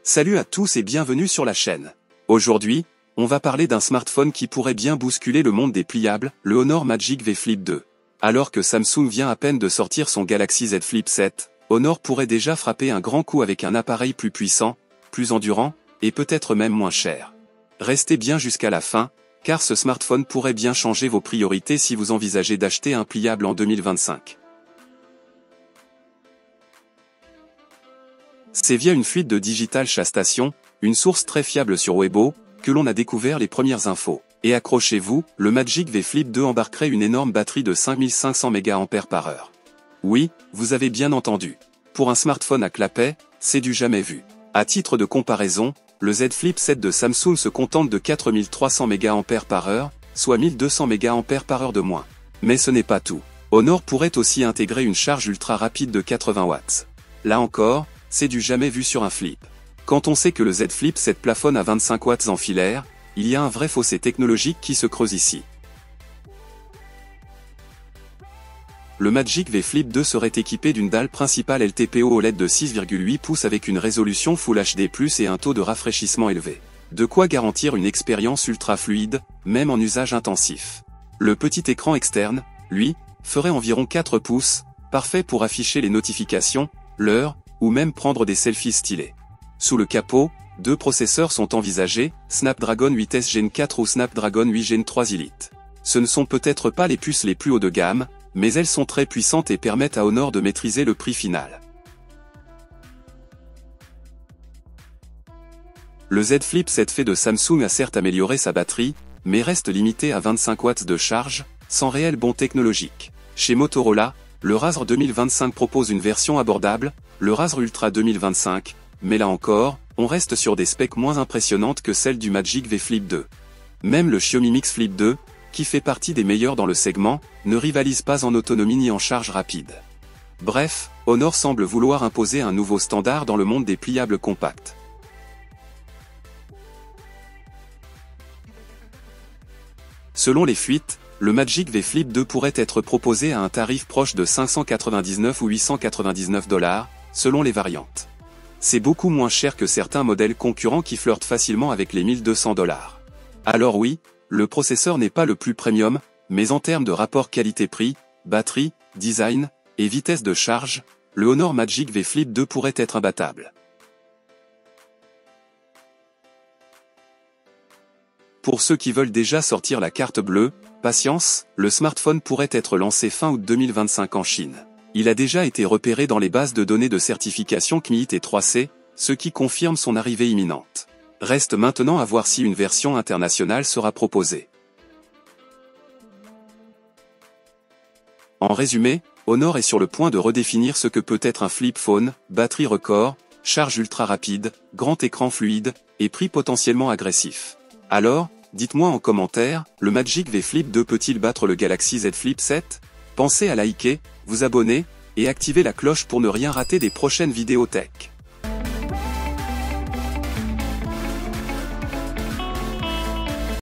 Salut à tous et bienvenue sur la chaîne. Aujourd'hui, on va parler d'un smartphone qui pourrait bien bousculer le monde des pliables, le Honor Magic V Flip 2. Alors que Samsung vient à peine de sortir son Galaxy Z Flip 7, Honor pourrait déjà frapper un grand coup avec un appareil plus puissant, plus endurant, et peut-être même moins cher. Restez bien jusqu'à la fin, car ce smartphone pourrait bien changer vos priorités si vous envisagez d'acheter un pliable en 2025. C'est via une fuite de Digital Station, une source très fiable sur Weibo, que l'on a découvert les premières infos. Et accrochez-vous, le Magic V Flip 2 embarquerait une énorme batterie de 5500 mAh. Oui, vous avez bien entendu. Pour un smartphone à clapet, c'est du jamais vu. À titre de comparaison, le Z Flip 7 de Samsung se contente de 4300 mAh, soit 1200 mAh de moins. Mais ce n'est pas tout. Honor pourrait aussi intégrer une charge ultra rapide de 80 watts. Là encore, c'est du jamais vu sur un flip. Quand on sait que le Z Flip 7 plafonne à 25 watts en filaire, il y a un vrai fossé technologique qui se creuse ici. Le Magic V Flip 2 serait équipé d'une dalle principale LTPO OLED de 6,8 pouces avec une résolution Full HD+, et un taux de rafraîchissement élevé. De quoi garantir une expérience ultra fluide, même en usage intensif. Le petit écran externe, lui, ferait environ 4 pouces, parfait pour afficher les notifications, l'heure, ou même prendre des selfies stylés. Sous le capot, deux processeurs sont envisagés, Snapdragon 8S Gen 4 ou Snapdragon 8 Gen 3 Elite. Ce ne sont peut-être pas les puces les plus haut de gamme, mais elles sont très puissantes et permettent à Honor de maîtriser le prix final. Le Z Flip 7 fait de Samsung a certes amélioré sa batterie, mais reste limité à 25 watts de charge, sans réel bond technologique. Chez Motorola, le Razr 2025 propose une version abordable, le Razr Ultra 2025, mais là encore, on reste sur des specs moins impressionnantes que celles du Magic V Flip 2. Même le Xiaomi Mix Flip 2, qui fait partie des meilleurs dans le segment, ne rivalise pas en autonomie ni en charge rapide. Bref, Honor semble vouloir imposer un nouveau standard dans le monde des pliables compacts. Selon les fuites, le Magic V Flip 2 pourrait être proposé à un tarif proche de 599 ou 899 $, selon les variantes. C'est beaucoup moins cher que certains modèles concurrents qui flirtent facilement avec les 1200 $. Alors oui, le processeur n'est pas le plus premium, mais en termes de rapport qualité-prix, batterie, design, et vitesse de charge, le Honor Magic V Flip 2 pourrait être imbattable. Pour ceux qui veulent déjà sortir la carte bleue, patience, le smartphone pourrait être lancé fin août 2025 en Chine. Il a déjà été repéré dans les bases de données de certification CMIT et 3C, ce qui confirme son arrivée imminente. Reste maintenant à voir si une version internationale sera proposée. En résumé, Honor est sur le point de redéfinir ce que peut être un flip phone, batterie record, charge ultra rapide, grand écran fluide, et prix potentiellement agressif. Alors, dites-moi en commentaire, le Magic V Flip 2 peut-il battre le Galaxy Z Flip 7? Pensez à liker, vous abonner, et activer la cloche pour ne rien rater des prochaines vidéos tech.